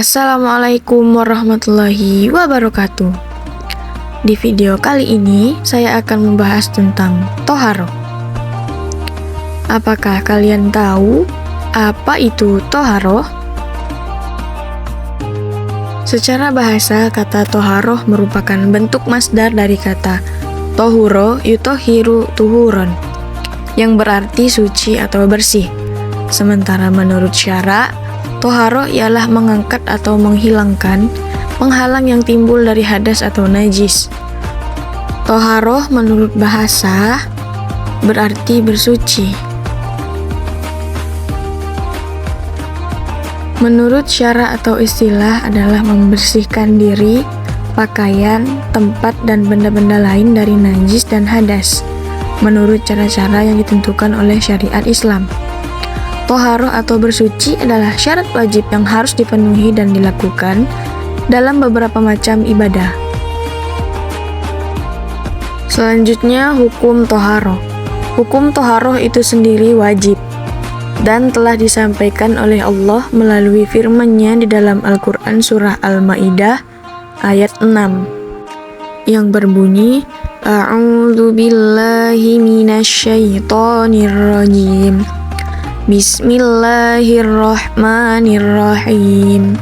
Assalamualaikum warahmatullahi wabarakatuh. Di video kali ini saya akan membahas tentang toharoh. Apakah kalian tahu apa itu toharoh? Secara bahasa, kata toharoh merupakan bentuk masdar dari kata tohuro yutohiru tuhuron, yang berarti suci atau bersih. Sementara menurut syara, toharoh ialah mengangkat atau menghilangkan penghalang yang timbul dari hadas atau najis. Toharoh menurut bahasa berarti bersuci. Menurut syara atau istilah adalah membersihkan diri, pakaian, tempat, dan benda-benda lain dari najis dan hadas, menurut cara-cara yang ditentukan oleh syariat Islam. Toharoh atau bersuci adalah syarat wajib yang harus dipenuhi dan dilakukan dalam beberapa macam ibadah. Selanjutnya, hukum toharoh. Hukum toharoh itu sendiri wajib dan telah disampaikan oleh Allah melalui firman-Nya di dalam Al-Quran surah Al-Ma'idah ayat 6 yang berbunyi, A'udzu billahi minasyaitonir rajim. Bismillahirrahmanirrahim.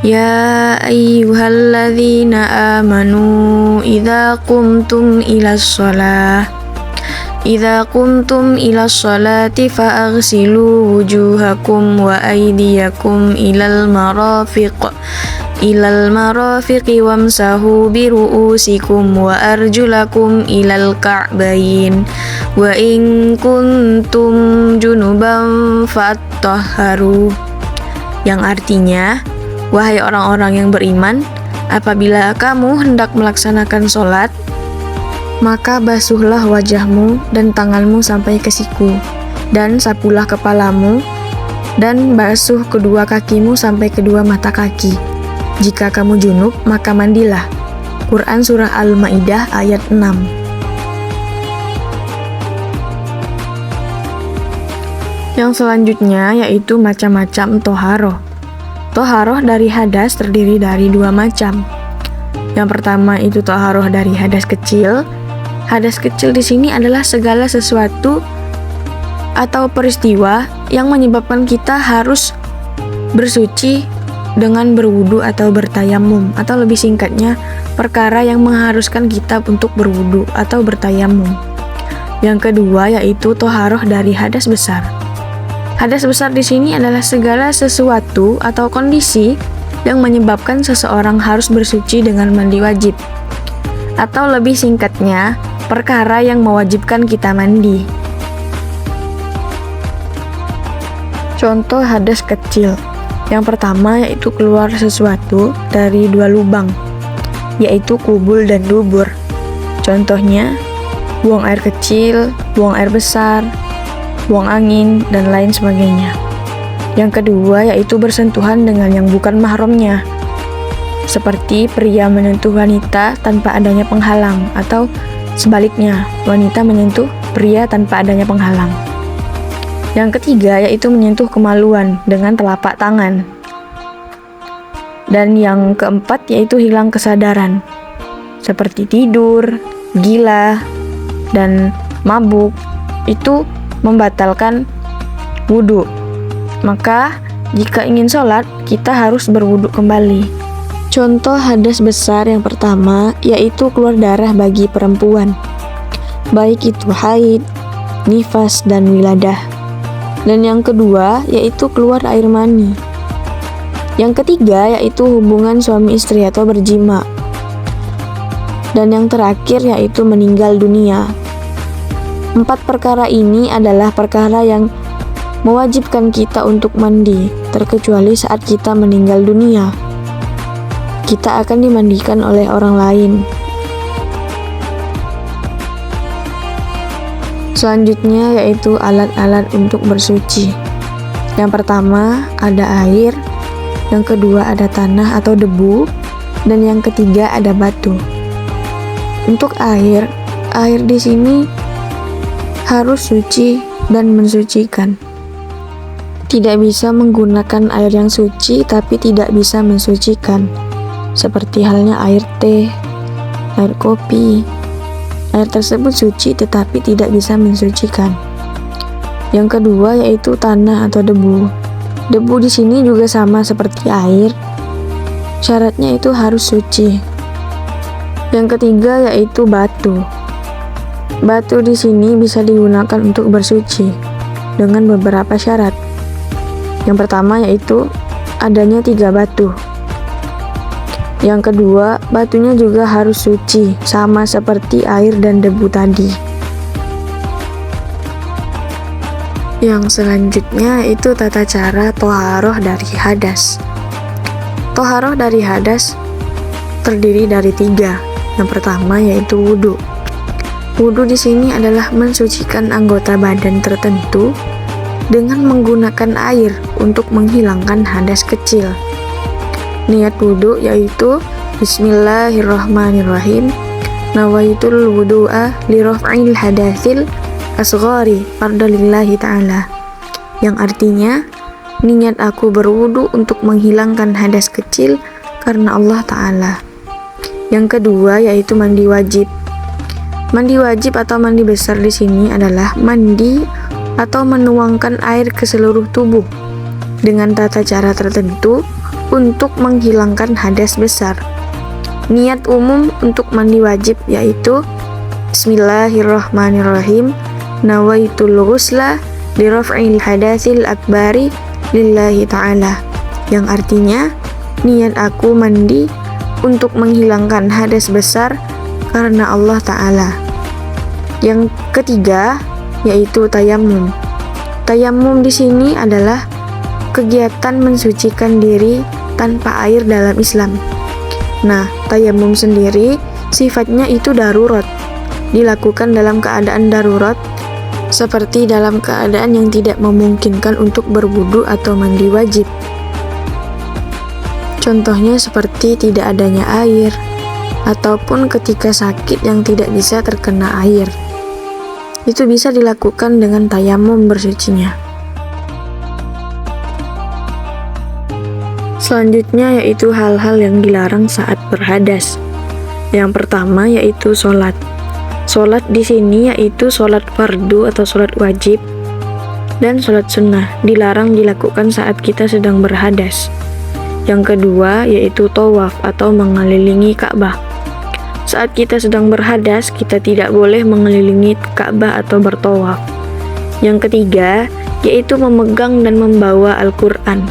Ya ayyuhalladzina amanu idza qumtum ilas sholati fa'aghsilu wujuhakum wa aydiyakum ilal marafiqi wamsahu biru'usikum wa arjulakum ilal ka'bayn wa in kuntum junuban fattahharu, yang artinya, wahai orang-orang yang beriman, apabila kamu hendak melaksanakan sholat, maka basuhlah wajahmu dan tanganmu sampai ke siku, dan sapulah kepalamu, dan basuh kedua kakimu sampai kedua mata kaki. Jika kamu junub, maka mandilah. Quran surah Al-Ma'idah ayat 6. Yang selanjutnya yaitu macam-macam toharoh. Toharoh dari hadas terdiri dari dua macam. Yang pertama itu toharoh dari hadas kecil. Hadas kecil di sini adalah segala sesuatu atau peristiwa yang menyebabkan kita harus bersuci dengan berwudu atau bertayamum, atau lebih singkatnya, perkara yang mengharuskan kita untuk berwudu atau bertayamum. Yang kedua yaitu toharoh dari hadas besar. Hadas besar di sini adalah segala sesuatu atau kondisi yang menyebabkan seseorang harus bersuci dengan mandi wajib, atau lebih singkatnya, perkara yang mewajibkan kita mandi. Contoh hadas kecil. Yang pertama yaitu keluar sesuatu dari dua lubang, yaitu kubul dan dubur. Contohnya, buang air kecil, buang air besar, buang angin, dan lain sebagainya. Yang kedua yaitu bersentuhan dengan yang bukan mahramnya, seperti pria menyentuh wanita tanpa adanya penghalang, atau sebaliknya, wanita menyentuh pria tanpa adanya penghalang. Yang ketiga yaitu menyentuh kemaluan dengan telapak tangan. Dan yang keempat yaitu hilang kesadaran, seperti tidur, gila, dan mabuk. Itu membatalkan wudu. Maka jika ingin sholat, kita harus berwudu kembali. Contoh hadas besar yang pertama yaitu keluar darah bagi perempuan, baik itu haid, nifas, dan wiladah. Dan yang kedua yaitu keluar air mani. Yang ketiga yaitu hubungan suami istri atau berjima. Dan yang terakhir yaitu meninggal dunia. 4 perkara ini adalah perkara yang mewajibkan kita untuk mandi, terkecuali saat kita meninggal dunia. Kita akan dimandikan oleh orang lain. Selanjutnya yaitu alat-alat untuk bersuci. Yang pertama ada air, yang kedua ada tanah atau debu, dan yang ketiga ada batu. Untuk air di sini harus suci dan mensucikan. Tidak bisa menggunakan air yang suci tapi tidak bisa mensucikan, seperti halnya air teh, air kopi. Air tersebut suci tetapi tidak bisa mensucikan. Yang kedua yaitu tanah atau debu. Debu di sini juga sama seperti air. Syaratnya itu harus suci. Yang ketiga yaitu batu. Batu di sini bisa digunakan untuk bersuci dengan beberapa syarat. Yang pertama yaitu adanya 3 batu. Yang kedua, batunya juga harus suci, sama seperti air dan debu tadi. Yang selanjutnya itu tata cara toharoh dari hadas. Toharoh dari hadas terdiri dari 3. Yang pertama yaitu wudhu. Wudhu di sini adalah mensucikan anggota badan tertentu dengan menggunakan air untuk menghilangkan hadas kecil. Niat wudhu yaitu Bismillahirrahmanirrahim. Nawaitul wudu'a li raf'il hadatsil asghari fardalillahi ta'ala. Yang artinya, niat aku berwudu untuk menghilangkan hadas kecil karena Allah Ta'ala. Yang kedua yaitu mandi wajib. Mandi wajib atau mandi besar di sini adalah mandi atau menuangkan air ke seluruh tubuh dengan tata cara tertentu untuk menghilangkan hadas besar. Niat umum untuk mandi wajib yaitu Bismillahirrahmanirrahim. Nawaitul ghusla li raf'il hadatsil akbari lillahi ta'ala. Yang artinya, niat aku mandi untuk menghilangkan hadas besar karena Allah Ta'ala. Yang ketiga yaitu tayamum. Tayamum di sini adalah kegiatan mensucikan diri tanpa air dalam Islam. Nah, tayamum sendiri sifatnya itu darurat. Dilakukan dalam keadaan darurat, seperti dalam keadaan yang tidak memungkinkan untuk berwudu atau mandi wajib. Contohnya seperti tidak adanya air, ataupun ketika sakit yang tidak bisa terkena air. Itu bisa dilakukan dengan tayamum bersucinya. Selanjutnya yaitu hal-hal yang dilarang saat berhadas. Yang pertama yaitu sholat. Sholat di sini yaitu sholat fardu atau sholat wajib dan sholat sunnah, dilarang dilakukan saat kita sedang berhadas. Yang kedua yaitu tawaf atau mengelilingi Ka'bah. Saat kita sedang berhadas, kita tidak boleh mengelilingi Ka'bah atau bertawaf. Yang ketiga yaitu memegang dan membawa Al-Quran.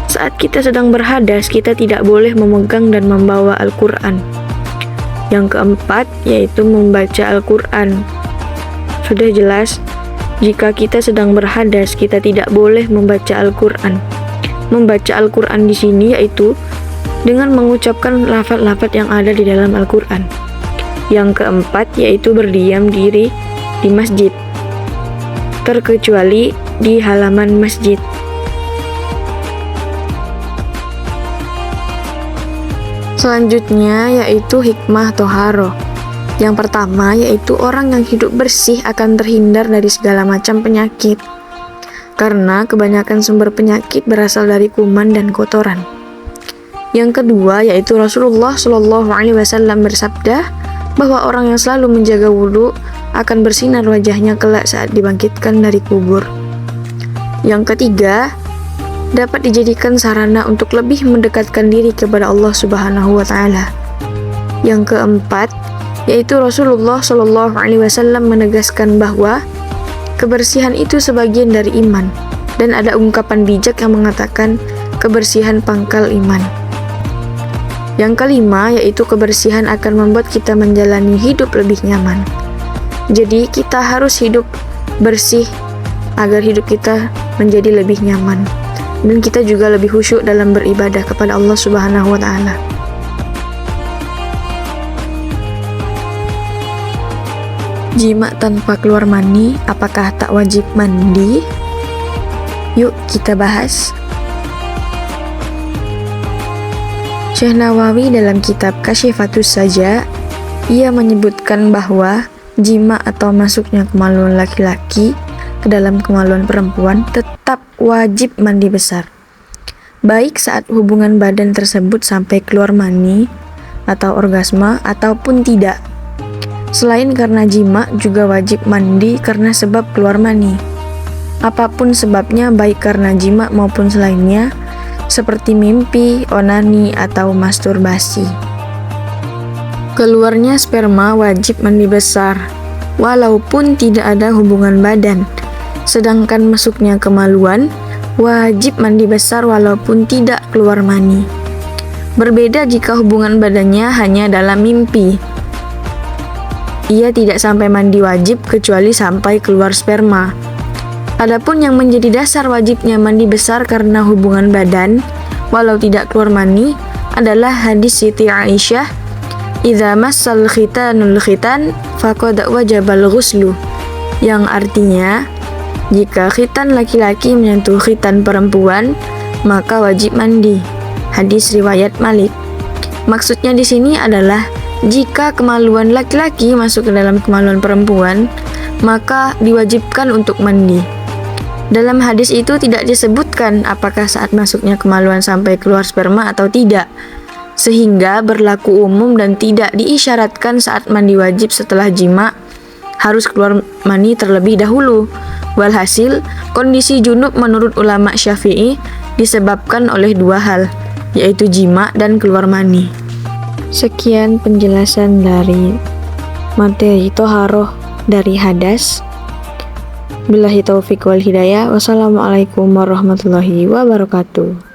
Saat kita sedang berhadas, kita tidak boleh memegang dan membawa Al-Quran. Yang keempat yaitu membaca Al-Quran. Sudah jelas, jika kita sedang berhadas, kita tidak boleh membaca Al-Quran. Membaca Al-Quran di sini yaitu dengan mengucapkan lafaz-lafaz yang ada di dalam Al-Quran. Yang keempat yaitu berdiam diri di masjid, terkecuali di halaman masjid. Selanjutnya yaitu hikmah toharoh. Yang pertama yaitu orang yang hidup bersih akan terhindar dari segala macam penyakit, karena kebanyakan sumber penyakit berasal dari kuman dan kotoran. Yang kedua yaitu Rasulullah Shallallahu Alaihi Wasallam bersabda bahwa orang yang selalu menjaga wudhu akan bersinar wajahnya kelak saat dibangkitkan dari kubur. Yang ketiga, dapat dijadikan sarana untuk lebih mendekatkan diri kepada Allah Subhanahu wa Ta'ala. Yang keempat yaitu Rasulullah Shallallahu Alaihi Wasallam menegaskan bahwa kebersihan itu sebagian dari iman, dan ada ungkapan bijak yang mengatakan kebersihan pangkal iman. Yang kelima yaitu kebersihan akan membuat kita menjalani hidup lebih nyaman. Jadi kita harus hidup bersih agar hidup kita menjadi lebih nyaman, dan kita juga lebih khusyuk dalam beribadah kepada Allah Subhanahu wa Ta'ala. Jima tanpa keluar mani, apakah tak wajib mandi? Yuk kita bahas. Syekh Nawawi dalam kitab Kasyifatus Saja, ia menyebutkan bahwa jima atau masuknya kemaluan laki-laki ke dalam kemaluan perempuan tetap wajib mandi besar. Baik saat hubungan badan tersebut sampai keluar mani atau orgasme ataupun tidak. Selain karena jima juga wajib mandi karena sebab keluar mani. Apapun sebabnya, baik karena jima maupun selainnya, seperti mimpi, onani, atau masturbasi. Keluarnya sperma wajib mandi besar, walaupun tidak ada hubungan badan. Sedangkan masuknya kemaluan wajib mandi besar walaupun tidak keluar mani. Berbeda jika hubungan badannya hanya dalam mimpi. Ia tidak sampai mandi wajib kecuali sampai keluar sperma. Adapun yang menjadi dasar wajibnya mandi besar karena hubungan badan, walau tidak keluar mani, adalah hadis Siti Aisyah, "Idza massal khitanul khitan faqad wajabal ghuslu," yang artinya, jika khitan laki-laki menyentuh khitan perempuan, maka wajib mandi. Hadis riwayat Malik. Maksudnya di sini adalah jika kemaluan laki-laki masuk ke dalam kemaluan perempuan, maka diwajibkan untuk mandi. Dalam hadis itu tidak disebutkan apakah saat masuknya kemaluan sampai keluar sperma atau tidak, sehingga berlaku umum dan tidak diisyaratkan saat mandi wajib setelah jima harus keluar mani terlebih dahulu. Walhasil, kondisi junub menurut ulama Syafi'i disebabkan oleh dua hal, yaitu jima dan keluar mani. Sekian penjelasan dari materi Toharoh dari hadas. Billahi taufiq wal hidayah. Wassalamualaikum warahmatullahi wabarakatuh.